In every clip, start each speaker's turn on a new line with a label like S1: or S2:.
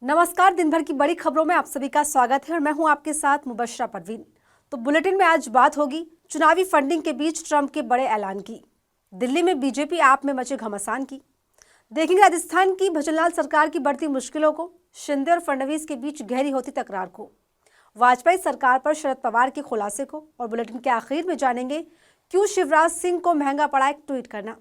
S1: नमस्कार। दिन भर की बड़ी खबरों में आप सभी का स्वागत है और मैं हूं आपके साथ मुबशरा परवीन। तो बुलेटिन में आज बात होगी चुनावी फंडिंग के बीच ट्रंप के बड़े ऐलान की, दिल्ली में बीजेपी ऐप में मचे घमासान की, देखेंगे राजस्थान की भजनलाल सरकार की बढ़ती मुश्किलों को, शिंदे और फडणवीस के बीच गहरी होती तकरार को, वाजपेयी सरकार पर शरद पवार के खुलासे को और बुलेटिन के आखिर में जानेंगे क्यों शिवराज सिंह को महंगा पड़ा एक ट्वीट करना।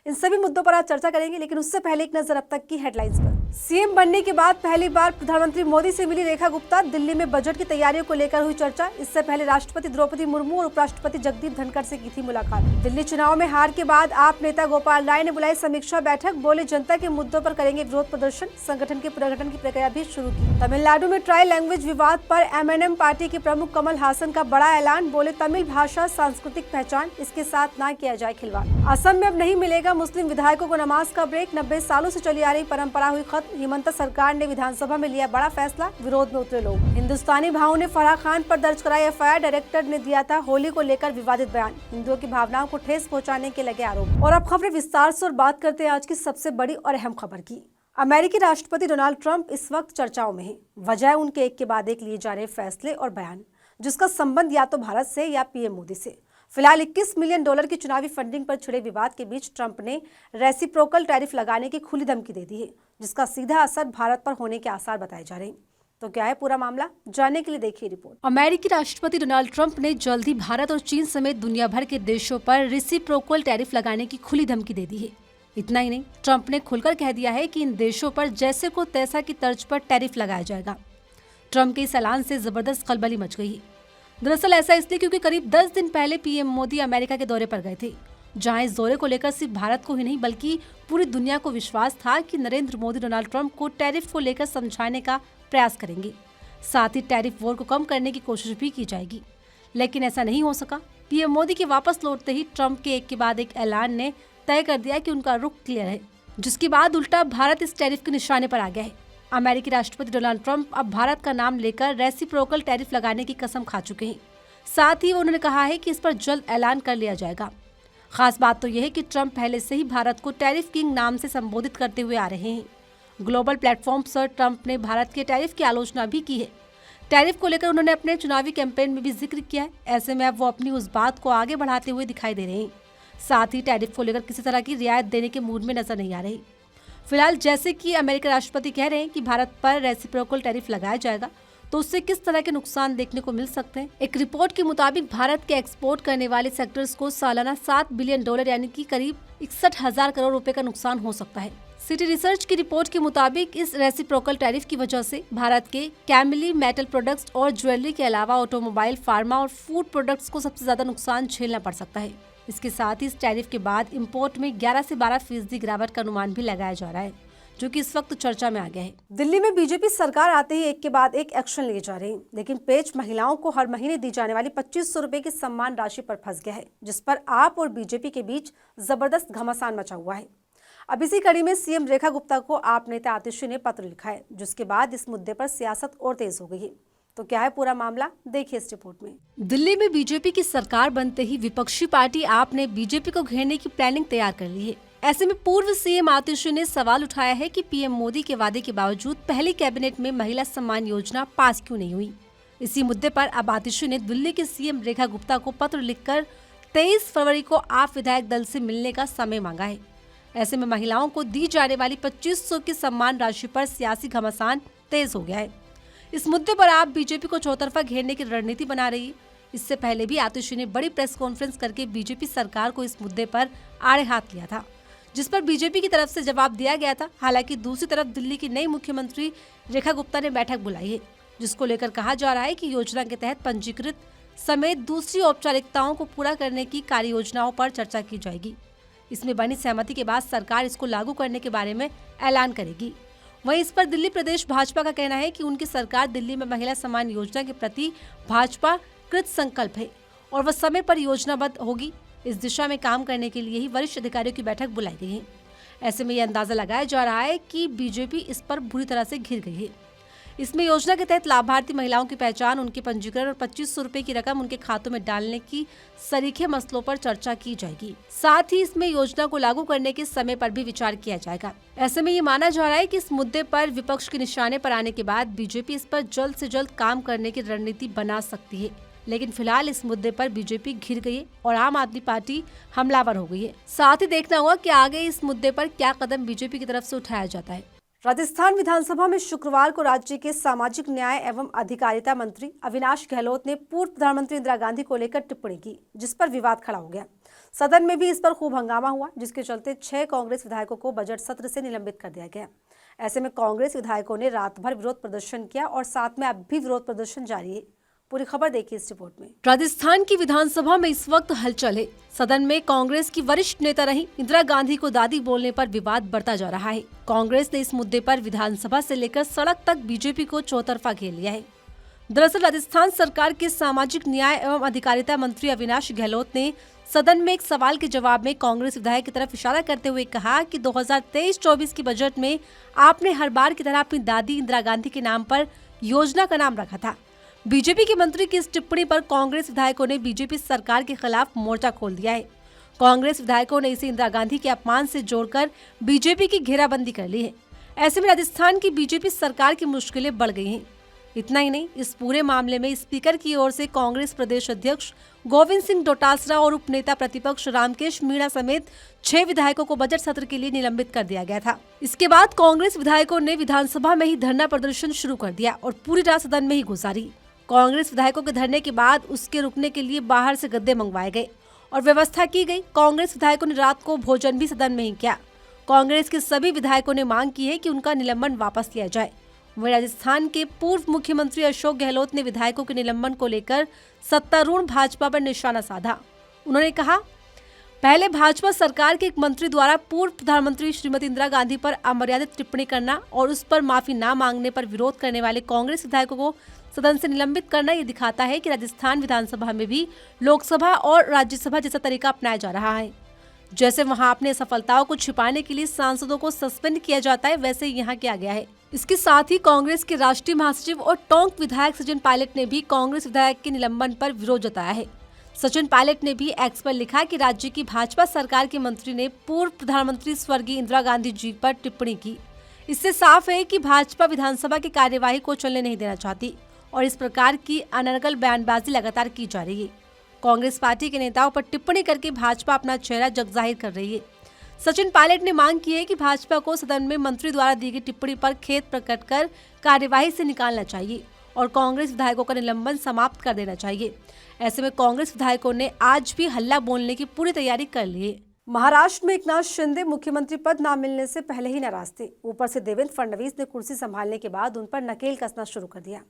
S1: इन सभी मुद्दों पर आज चर्चा करेंगे, लेकिन उससे पहले एक नजर अब तक की हेडलाइंस पर। सीएम बनने के बाद पहली बार प्रधानमंत्री मोदी से मिली रेखा गुप्ता, दिल्ली में बजट की तैयारियों को लेकर हुई चर्चा। इससे पहले राष्ट्रपति द्रौपदी मुर्मू और उपराष्ट्रपति जगदीप धनखड़ से की थी मुलाकात। दिल्ली चुनाव में हार के बाद आप नेता गोपाल राय ने बुलाई समीक्षा बैठक, बोले जनता के मुद्दों पर करेंगे विरोध प्रदर्शन, संगठन के पुनर्गठन की प्रक्रिया भी शुरू की। तमिलनाडु में ट्राई लैंग्वेज विवाद पर एमएनएम पार्टी के प्रमुख कमल हासन का बड़ा ऐलान, बोले तमिल भाषा सांस्कृतिक पहचान, इसके साथ न किया जाए खिलवाड़। असम में अब नहीं मिलेगा मुस्लिम विधायकों को नमाज का ब्रेक, 90 सालों से चली आ रही परंपरा हुई खत्म। हिमंता सरकार ने विधानसभा में लिया बड़ा फैसला, विरोध में उतरे लोग। हिंदुस्तानी भाइयों ने फराह खान पर दर्ज कराई एफआईआर, डायरेक्टर ने दिया था होली को लेकर विवादित बयान, हिंदुओं की भावनाओं को ठेस पहुंचाने के लगे आरोप। और अब खबरें विस्तार से और बात करते हैं आज की सबसे बड़ी और अहम खबर की। अमेरिकी राष्ट्रपति डोनाल्ड ट्रंप इस वक्त चर्चाओं में हैं। वजह है उनके एक के बाद एक लिए जा रहे फैसले और बयान, जिसका संबंध या तो भारत से या पीएम मोदी से। फिलहाल $21 मिलियन की चुनावी फंडिंग पर छिड़े विवाद के बीच ट्रंप ने रेसिप्रोकल टैरिफ लगाने की खुली धमकी दे दी है, जिसका सीधा असर भारत पर होने के आसार बताए जा रहे हैं। तो क्या है पूरा मामला, जानने के लिए देखिए रिपोर्ट। अमेरिकी राष्ट्रपति डोनाल्ड ट्रंप ने जल्द ही भारत और चीन समेत दुनिया भर के देशों पर रेसिप्रोकल टैरिफ लगाने की खुली धमकी दे दी है। इतना ही नहीं, ट्रंप ने खुलकर कह दिया है कि इन देशों पर जैसे को तैसा की तर्ज पर टैरिफ लगाया जाएगा। ट्रंप के इस ऐलान से जबरदस्त खलबली मच गई है। दरअसल ऐसा इसलिए क्योंकि करीब 10 दिन पहले पीएम मोदी अमेरिका के दौरे पर गए थे, जहां इस दौरे को लेकर सिर्फ भारत को ही नहीं बल्कि पूरी दुनिया को विश्वास था कि नरेंद्र मोदी डोनाल्ड ट्रंप को टैरिफ को लेकर समझाने का प्रयास करेंगे, साथ ही टैरिफ वॉर को कम करने की कोशिश भी की जाएगी। लेकिन ऐसा नहीं हो सका। पीएम मोदी के वापस लौटते ही ट्रंप के एक के बाद एक ऐलान ने तय कर दिया कि उनका रुख क्लियर है, जिसके बाद उल्टा भारत इस टैरिफ के निशाने पर आ गया है। अमेरिकी राष्ट्रपति डोनाल्ड ट्रंप अब भारत का नाम लेकर रेसिप्रोकल टैरिफ लगाने की कसम खा चुके हैं। साथ ही उन्होंने कहा है कि इस पर जल्द ऐलान कर लिया जाएगा। खास बात तो यह है कि ट्रंप पहले से ही भारत को टैरिफ किंग नाम से संबोधित करते हुए आ रहे हैं। ग्लोबल प्लेटफॉर्म पर ट्रंप ने भारत के टैरिफ की आलोचना भी की है। टैरिफ को लेकर उन्होंने अपने चुनावी कैंपेन में भी जिक्र किया है। ऐसे में अब वो अपनी उस बात को आगे बढ़ाते हुए दिखाई दे रहे हैं। साथ ही टैरिफ को लेकर किसी तरह की रियायत देने के मूड में नजर नहीं आ रही। फिलहाल जैसे कि अमेरिकी राष्ट्रपति कह रहे हैं कि भारत पर रेसिप्रोकल टैरिफ लगाया जाएगा, तो उससे किस तरह के नुकसान देखने को मिल सकते हैं। एक रिपोर्ट के मुताबिक भारत के एक्सपोर्ट करने वाले सेक्टर्स को सालाना $7 बिलियन यानी कि करीब 61,000 करोड़ रुपए का नुकसान हो सकता है। सिटी रिसर्च की रिपोर्ट के मुताबिक इस रेसिप्रोकल टैरिफ की वजह से भारत के कैमिली मेटल प्रोडक्ट्स और ज्वेलरी के अलावा ऑटोमोबाइल, फार्मा और फूड प्रोडक्ट्स को सबसे ज्यादा नुकसान झेलना पड़ सकता है। इसके साथ ही इस टैरिफ के बाद इंपोर्ट में 11 से 12% गिरावट का अनुमान भी लगाया जा रहा है, जो कि इस वक्त चर्चा में आ गया है। दिल्ली में बीजेपी सरकार आते ही एक के बाद एक एक्शन लिए जा रहे हैं, लेकिन पेच महिलाओं को हर महीने दी जाने वाली 2500 रुपए की सम्मान राशि पर फंस गया है, जिस पर आप और बीजेपी के बीच जबरदस्त घमासान मचा हुआ है। अब इसी कड़ी में सीएम रेखा गुप्ता को आप नेता आतिशी ने पत्र लिखा है, जिसके बाद इस मुद्दे पर सियासत और तेज हो गई है। तो क्या है पूरा मामला, देखिए इस रिपोर्ट में। दिल्ली में बीजेपी की सरकार बनते ही विपक्षी पार्टी आप ने बीजेपी को घेरने की प्लानिंग तैयार कर ली है। ऐसे में पूर्व सीएम आतिशी ने सवाल उठाया है कि पीएम मोदी के वादे के बावजूद पहली कैबिनेट में महिला सम्मान योजना पास क्यों नहीं हुई। इसी मुद्दे पर अब आतिशी ने दिल्ली के सीएम रेखा गुप्ता को पत्र लिखकर 23 फरवरी को आप विधायक दल से मिलने का समय मांगा है। ऐसे में महिलाओं को दी जाने वाली 2500 की सम्मान राशि पर सियासी घमासान तेज हो गया है। इस मुद्दे पर आप बीजेपी को चौतरफा घेरने की रणनीति बना रही है। इससे पहले भी आतिशी ने बड़ी प्रेस कॉन्फ्रेंस करके बीजेपी सरकार को इस मुद्दे पर आड़े हाथ लिया था, जिस पर बीजेपी की तरफ से जवाब दिया गया था। हालांकि दूसरी तरफ दिल्ली की नई मुख्यमंत्री रेखा गुप्ता ने बैठक बुलाई है, जिसको लेकर कहा जा रहा है कि योजना के तहत पंजीकृत समेत दूसरी औपचारिकताओं को पूरा करने की कार्य योजनाओं पर चर्चा की जाएगी। इसमें बनी सहमति के बाद सरकार इसको लागू करने के बारे में ऐलान करेगी। वहीं इस पर दिल्ली प्रदेश भाजपा का कहना है कि उनकी सरकार दिल्ली में महिला सम्मान योजना के प्रति भाजपा कृत संकल्प है और वह समय पर योजनाबद्ध होगी। इस दिशा में काम करने के लिए ही वरिष्ठ अधिकारियों की बैठक बुलाई गई है। ऐसे में यह अंदाजा लगाया जा रहा है कि बीजेपी इस पर बुरी तरह से घिर गई है। इसमें योजना के तहत लाभार्थी महिलाओं की पहचान, उनके पंजीकरण और 2500 रुपए की रकम उनके खातों में डालने की सरीखे मसलों पर चर्चा की जाएगी। साथ ही इसमें योजना को लागू करने के समय पर भी विचार किया जाएगा। ऐसे में ये माना जा रहा है कि इस मुद्दे पर विपक्ष के निशाने पर आने के बाद बीजेपी इस पर जल्द से जल्द काम करने की रणनीति बना सकती है। लेकिन फिलहाल इस मुद्दे पर बीजेपी घिर गई है और आम आदमी पार्टी हमलावर हो गई है। साथ ही देखना होगा कि आगे इस मुद्दे पर क्या कदम बीजेपी की तरफ से उठाया जाता है। राजस्थान विधानसभा में शुक्रवार को राज्य के सामाजिक न्याय एवं अधिकारिता मंत्री अविनाश गहलोत ने पूर्व प्रधानमंत्री इंदिरा गांधी को लेकर टिप्पणी की, जिस पर विवाद खड़ा हो गया। सदन में भी इस पर खूब हंगामा हुआ, जिसके चलते 6 कांग्रेस विधायकों को बजट सत्र से निलंबित कर दिया गया। ऐसे में कांग्रेस विधायकों ने रात भर विरोध प्रदर्शन किया और साथ में अब भी विरोध प्रदर्शन जारी है। पूरी खबर देखिए इस रिपोर्ट में। राजस्थान की विधानसभा में इस वक्त हलचल है। सदन में कांग्रेस की वरिष्ठ नेता रही इंदिरा गांधी को दादी बोलने पर विवाद बढ़ता जा रहा है। कांग्रेस ने इस मुद्दे पर विधानसभा से लेकर सड़क तक बीजेपी को चौतरफा घेर लिया है। दरअसल राजस्थान सरकार के सामाजिक न्याय एवं अधिकारिता मंत्री अविनाश गहलोत ने सदन में एक सवाल के जवाब में कांग्रेस विधायक की तरफ इशारा करते हुए कहा कि 2023-24 के बजट में आपने हर बार की तरह अपनी दादी इंदिरा गांधी के नाम पर योजना का नाम रखा था। बीजेपी के मंत्री की इस टिप्पणी पर कांग्रेस विधायकों ने बीजेपी सरकार के खिलाफ मोर्चा खोल दिया है। कांग्रेस विधायकों ने इसे इंदिरा गांधी के अपमान से जोड़कर बीजेपी की घेराबंदी कर ली है। ऐसे में राजस्थान की बीजेपी सरकार की मुश्किलें बढ़ गई हैं। इतना ही नहीं, इस पूरे मामले में स्पीकर की ओर से कांग्रेस प्रदेश अध्यक्ष गोविंद सिंह डोटासरा और उपनेता प्रतिपक्ष रामकेश मीणा समेत 6 विधायकों को बजट सत्र के लिए निलंबित कर दिया गया था। इसके बाद कांग्रेस विधायकों ने विधानसभा में ही धरना प्रदर्शन शुरू कर दिया और पूरी रात सदन में ही गुजारी। कांग्रेस विधायकों के धरने के बाद उसके रुकने के लिए बाहर से गद्दे मंगवाए गए और व्यवस्था की गई। कांग्रेस विधायकों ने रात को भोजन भी सदन में ही किया। कांग्रेस के सभी विधायकों ने मांग की है कि उनका निलंबन वापस लिया जाए। वहीं राजस्थान के पूर्व मुख्यमंत्री अशोक गहलोत ने विधायकों के निलंबन को लेकर सत्तारूढ़ भाजपा पर निशाना साधा। उन्होंने कहा, पहले भाजपा सरकार के एक मंत्री द्वारा पूर्व प्रधानमंत्री श्रीमती इंदिरा गांधी पर अमर्यादित टिप्पणी करना और उस पर माफी न मांगने पर विरोध करने वाले कांग्रेस विधायकों को सदन से निलंबित करना ये दिखाता है कि राजस्थान विधानसभा में भी लोकसभा और राज्यसभा जैसा तरीका अपनाया जा रहा है। जैसे वहां अपने असफलताओं को छिपाने के लिए सांसदों को सस्पेंड किया जाता है, वैसे यहाँ किया गया है। इसके साथ ही कांग्रेस के राष्ट्रीय महासचिव और टोंक विधायक सचिन पायलट ने भी कांग्रेस विधायक के निलंबन पर विरोध जताया है। सचिन पायलट ने भी एक्स पर लिखा कि राज्य की भाजपा सरकार के मंत्री ने पूर्व प्रधानमंत्री स्वर्गीय इंदिरा गांधी जी पर टिप्पणी की। इससे साफ है कि भाजपा विधानसभा की कार्यवाही को चलने नहीं देना चाहती और इस प्रकार की अनर्गल बयानबाजी लगातार की जा रही है। कांग्रेस पार्टी के नेताओं पर टिप्पणी करके भाजपा अपना चेहरा जगजाहिर कर रही है। सचिन पायलट ने मांग की है कि भाजपा को सदन में मंत्री द्वारा दी गई टिप्पणी पर खेद प्रकट कर कार्यवाही से निकालना चाहिए और कांग्रेस विधायकों का निलंबन समाप्त कर देना चाहिए। ऐसे में कांग्रेस विधायकों ने आज भी हल्ला बोलने की पूरी तैयारी कर ली है। महाराष्ट्र में एकनाथ शिंदे मुख्यमंत्री पद न मिलने से पहले ही नाराज थे। ऊपर से देवेंद्र फडणवीस ने कुर्सी संभालने के बाद उन पर नकेल कसना शुरू कर दिया।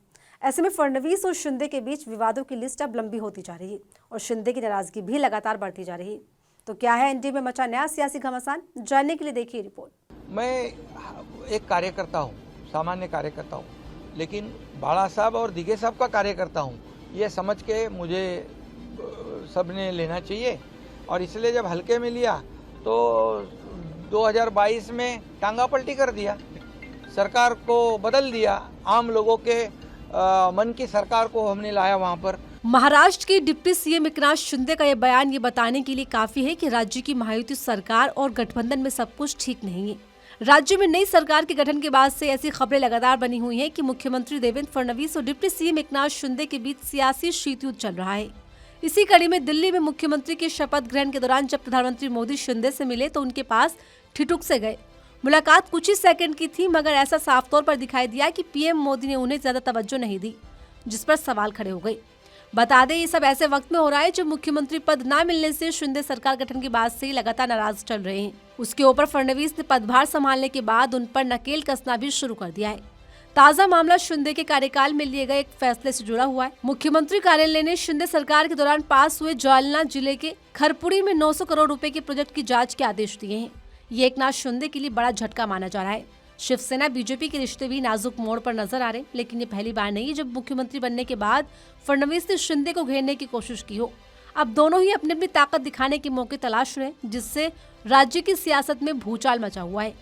S1: ऐसे में फडणवीस और शिंदे के बीच विवादों की लिस्ट अब लंबी होती जा रही है और शिंदे की नाराजगी भी लगातार बढ़ती जा रही है। तो क्या है एनडीए में मचा नया सियासी घमासान, जानने के लिए देखिए रिपोर्ट।
S2: मैं एक कार्यकर्ता हूँ, सामान्य कार्यकर्ता हूँ, लेकिन बाला साहब और दिगे साहब का कार्यकर्ता हूँ, ये समझ के मुझे सबने लेना चाहिए। और इसलिए जब हल्के में लिया तो 2022 में टांगा पलटी कर दिया, सरकार को बदल दिया, आम लोगों के मन की सरकार को हमने लाया वहाँ पर।
S1: महाराष्ट्र के डिप्टी सीएम एकनाथ शिंदे का ये बयान ये बताने के लिए काफी है कि राज्य की महायुति सरकार और गठबंधन में सब कुछ ठीक नहीं है। राज्य में नई सरकार के गठन के बाद से ऐसी खबरें लगातार बनी हुई हैं कि मुख्यमंत्री देवेंद्र फडणवीस और डिप्टी सीएम एकनाथ शिंदे के बीच सियासी शीतयुद्ध चल रहा है। इसी कड़ी में दिल्ली में मुख्यमंत्री के शपथ ग्रहण के दौरान जब प्रधानमंत्री मोदी शिंदे से मिले तो उनके पास ठिठुक से गए। मुलाकात कुछ ही सेकंड की थी, मगर ऐसा साफ तौर पर दिखाई दिया कि पीएम मोदी ने उन्हें ज्यादा तवज्जो नहीं दी, जिस पर सवाल खड़े हो गए। बता दें, ये सब ऐसे वक्त में हो रहा है जब मुख्यमंत्री पद न मिलने से शिंदे सरकार गठन के बाद से ही लगातार नाराज चल रहे हैं। उसके ऊपर फडणवीस ने पदभार संभालने के बाद उन पर नकेल कसना भी शुरू कर दिया है। ताजा मामला शिंदे के कार्यकाल में लिए गए एक फैसले से जुड़ा हुआ है। मुख्यमंत्री कार्यालय ने शिंदे सरकार के दौरान पास हुए जालना जिले के खरपुड़ी में 900 करोड़ रुपए के प्रोजेक्ट की जांच के आदेश दिए हैं। ये एकनाथ शिंदे के लिए बड़ा झटका माना जा रहा है। शिवसेना बीजेपी के रिश्ते भी नाजुक मोड़ पर नजर आ रहे, लेकिन ये पहली बार नहीं जब मुख्यमंत्री बनने के बाद फडणवीस ने शिंदे को घेरने की कोशिश की हो। अब दोनों ही अपनी अपनी ताकत दिखाने के मौके तलाश रहे हैं, जिससे राज्य की सियासत में भूचाल मचा हुआ है।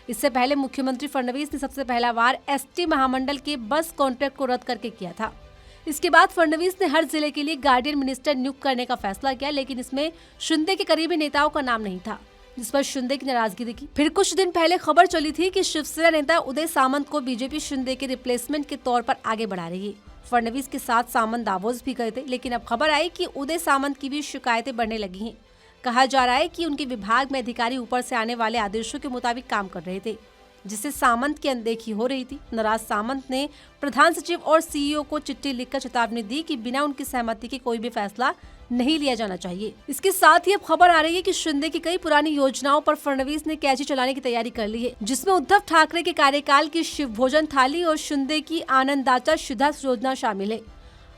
S1: इससे पहले मुख्यमंत्री फडणवीस ने सबसे पहला बार एसटी महामंडल के बस कॉन्ट्रैक्ट को रद्द करके किया था। इसके बाद फडणवीस ने हर जिले के लिए गार्डियन मिनिस्टर नियुक्त करने का फैसला किया, लेकिन इसमें शिंदे के करीबी नेताओं का नाम नहीं था, जिस पर शिंदे की नाराजगी दिखी। फिर कुछ दिन पहले खबर चली थी कि शिवसेना नेता उदय सामंत को बीजेपी शिंदे के रिप्लेसमेंट के तौर पर आगे बढ़ा रही है। फडणवीस के साथ सामंत दावोस भी गए थे, लेकिन अब खबर आई कि उदय सामंत की भी शिकायतें बढ़ने लगी हैं। कहा जा रहा है कि उनके विभाग में अधिकारी ऊपर से आने वाले आदेशों के मुताबिक काम कर रहे थे, जिससे सामंत की अनदेखी हो रही थी। नाराज सामंत ने प्रधान सचिव और सीईओ को चिट्ठी लिखकर चेतावनी दी कि बिना उनकी सहमति के कोई भी फैसला नहीं लिया जाना चाहिए। इसके साथ ही अब खबर आ रही है कि शिंदे की कई पुरानी योजनाओं पर फडणवीस ने कैची चलाने की तैयारी कर ली है, जिसमें उद्धव ठाकरे के कार्यकाल की शिव भोजन थाली और शिंदे की आनंदाचा शुद्धा योजना शामिल है।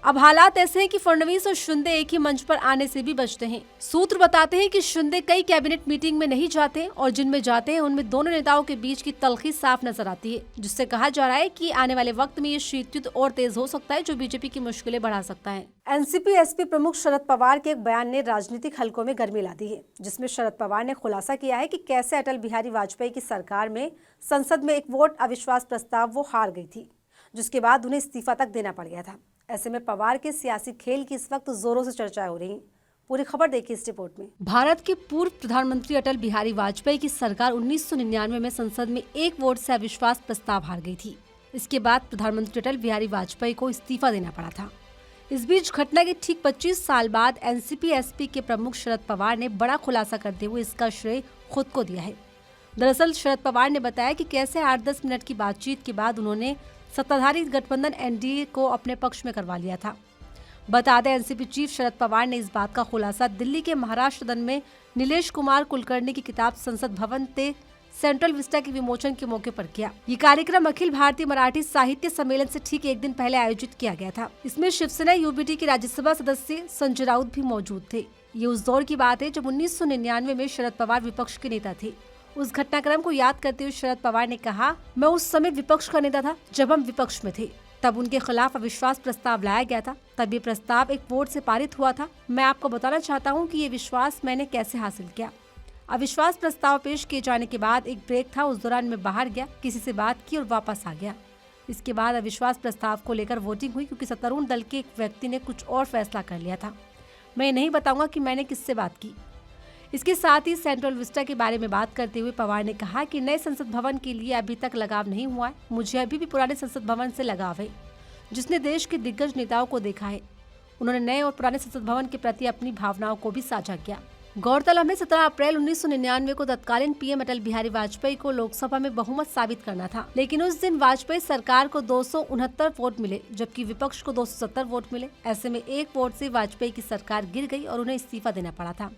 S1: अब हालात ऐसे हैं कि फडणवीस और शिंदे एक ही मंच पर आने से भी बचते हैं। सूत्र बताते हैं कि शिंदे कई कैबिनेट मीटिंग में नहीं जाते और जिनमें जाते हैं उनमें दोनों नेताओं के बीच की तल्खी साफ नजर आती है, जिससे कहा जा रहा है कि आने वाले वक्त में ये शीतयुद्ध और तेज हो सकता है, जो बीजेपी की मुश्किलें बढ़ा सकता है। एनसीपी एसपी प्रमुख शरद पवार के एक बयान ने राजनीतिक हलकों में गर्मी ला दी है, जिसमें शरद पवार ने खुलासा किया है कि कैसे अटल बिहारी वाजपेयी की सरकार में संसद में एक वोट अविश्वास प्रस्ताव वो हार गई थी, जिसके बाद उन्हें इस्तीफा तक देना पड़ गया था। ऐसे में पवार के सियासी खेल की इस वक्त जोरों से चर्चा हो रही है। पूरी खबर देखिए इस रिपोर्ट में। भारत के पूर्व प्रधानमंत्री अटल बिहारी वाजपेयी की सरकार 1999 में संसद में एक वोट से अविश्वास प्रस्ताव हार गई थी। इसके बाद प्रधानमंत्री अटल बिहारी वाजपेयी को इस्तीफा देना पड़ा था। इस बीच घटना के ठीक 25 साल बाद एनसीपी एसपी के प्रमुख शरद पवार ने बड़ा खुलासा करते हुए इसका श्रेय खुद को दिया है। दरअसल शरद पवार ने बताया कि कैसे 8-10 मिनट की बातचीत के बाद उन्होंने सत्ताधारी गठबंधन एनडीए को अपने पक्ष में करवा लिया था। बता दें, एनसीपी चीफ शरद पवार ने इस बात का खुलासा दिल्ली के महाराष्ट्र सदन में नीलेश कुमार कुलकर्णी की किताब संसद भवन ते सेंट्रल विस्टा के विमोचन के मौके पर किया। ये कार्यक्रम अखिल भारतीय मराठी साहित्य सम्मेलन से ठीक एक दिन पहले आयोजित किया गया था। इसमें शिवसेना यूबीटी के राज्यसभा सदस्य संजय राउत भी मौजूद थे। ये उस दौर की बात है जब 1999 में शरद पवार विपक्ष के नेता थे। उस घटनाक्रम को याद करते हुए शरद पवार ने कहा, मैं उस समय विपक्ष का नेता था जब हम विपक्ष में थे, तब उनके खिलाफ अविश्वास प्रस्ताव लाया गया था, तब ये प्रस्ताव एक वोट से पारित हुआ था। मैं आपको बताना चाहता हूँ कि ये विश्वास मैंने कैसे हासिल किया। अविश्वास प्रस्ताव पेश किए जाने के बाद एक ब्रेक था, उस दौरान मैं बाहर गया, किसी से बात की और वापस आ गया। इसके बाद अविश्वास प्रस्ताव को लेकर वोटिंग हुई, क्योंकि सत्तारूढ़ दल के एक व्यक्ति ने कुछ और फैसला कर लिया था। मैं नहीं बताऊंगा कि मैंने किससे बात की। इसके साथ ही सेंट्रल विस्टा के बारे में बात करते हुए पवार ने कहा कि नए संसद भवन के लिए अभी तक लगाव नहीं हुआ है। मुझे अभी भी पुराने संसद भवन से लगाव है, जिसने देश के दिग्गज नेताओं को देखा है। उन्होंने नए और पुराने संसद भवन के प्रति अपनी भावनाओं को भी साझा किया। गौरतलब है 17 अप्रैल 1999 को तत्कालीन पीएम अटल बिहारी वाजपेयी को लोकसभा में बहुमत साबित करना था, लेकिन उस दिन वाजपेयी सरकार को 269 वोट मिले, जबकि विपक्ष को 270 वोट मिले। ऐसे में एक वोट से वाजपेयी की सरकार गिर गई और उन्हें इस्तीफा देना पड़ा था।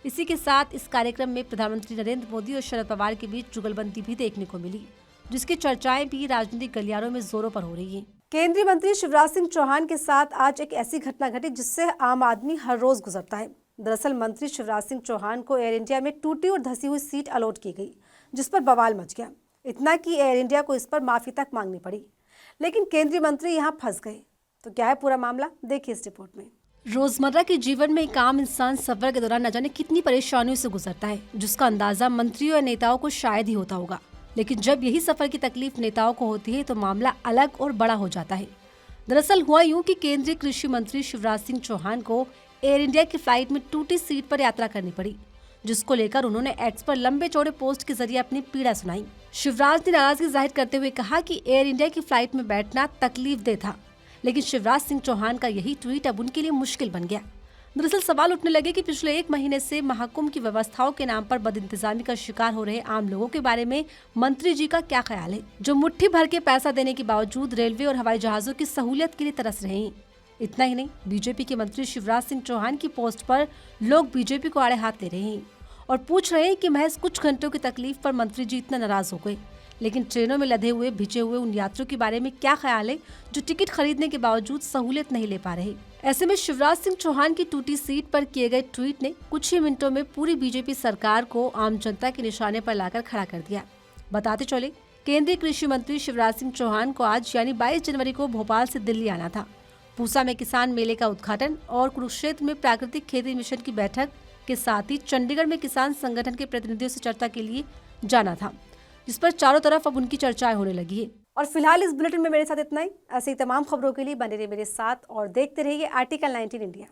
S1: इसी के साथ इस कार्यक्रम में प्रधानमंत्री नरेंद्र मोदी और शरद पवार के बीच जुगलबंदी भी देखने को मिली, जिसकी चर्चाएं भी राजनीतिक गलियारों में जोरों पर हो रही हैं। केंद्रीय मंत्री शिवराज सिंह चौहान के साथ आज एक ऐसी घटना घटी जिससे आम आदमी हर रोज गुजरता है। दरअसल मंत्री शिवराज सिंह चौहान को एयर इंडिया में टूटी और धसी हुई सीट अलॉट की गई, जिस पर बवाल मच गया। इतना कि एयर इंडिया को इस पर माफी तक मांगनी पड़ी, लेकिन केंद्रीय मंत्री यहाँ फंस गए। तो क्या है पूरा मामला, देखिए इस रिपोर्ट में। रोजमर्रा के जीवन में एक आम इंसान सफर के दौरान न जाने कितनी परेशानियों से गुजरता है, जिसका अंदाजा मंत्रियों या नेताओं को शायद ही होता होगा। लेकिन जब यही सफर की तकलीफ नेताओं को होती है तो मामला अलग और बड़ा हो जाता है। दरअसल हुआ यूं कि केंद्रीय कृषि मंत्री शिवराज सिंह चौहान को एयर इंडिया की फ्लाइट में टूटी सीट पर यात्रा करनी पड़ी, जिसको लेकर उन्होंने एक्स पर लंबे चौड़े पोस्ट के जरिए अपनी पीड़ा सुनाई। शिवराज ने नाराजगी जाहिर करते हुए कहा कि एयर इंडिया की फ्लाइट में बैठना तकलीफदेह था, लेकिन शिवराज सिंह चौहान का यही ट्वीट अब उनके लिए मुश्किल बन गया। दरअसल सवाल उठने लगे कि पिछले 1 महीने से महाकुंभ की व्यवस्थाओं के नाम पर बदइंतजामी का शिकार हो रहे आम लोगों के बारे में मंत्री जी का क्या ख्याल है, जो मुट्ठी भर के पैसा देने के बावजूद रेलवे और हवाई जहाजों की सहूलियत के लिए तरस रहे हैं। इतना ही नहीं, बीजेपी के मंत्री शिवराज सिंह चौहान की पोस्ट पर लोग बीजेपी को आड़े हाथ ले रहे हैं और पूछ रहे हैं कि महज कुछ घंटों की तकलीफ पर मंत्री जी इतना नाराज हो गए, लेकिन ट्रेनों में लदे हुए भिजे हुए उन यात्रियों के बारे में क्या ख्याल है जो टिकट खरीदने के बावजूद सहूलियत नहीं ले पा रहे। ऐसे में शिवराज सिंह चौहान की टूटी सीट पर किए गए ट्वीट ने कुछ ही मिनटों में पूरी बीजेपी सरकार को आम जनता के निशाने पर लाकर खड़ा कर दिया। बताते चले, केंद्रीय कृषि मंत्री शिवराज सिंह चौहान को आज यानी 22 जनवरी को भोपाल से दिल्ली आना था। पूसा में किसान मेले का उद्घाटन और कुरुक्षेत्र में प्राकृतिक खेती मिशन की बैठक के साथ ही चंडीगढ़ में किसान संगठन के प्रतिनिधियों से चर्चा के लिए जाना था। जिस पर चारों तरफ अब उनकी चर्चाएं होने लगी है। और फिलहाल इस बुलेटिन में मेरे साथ इतना ही। ऐसे ही तमाम खबरों के लिए बने रहिए मेरे साथ और देखते रहिए आर्टिकल 19 इंडिया।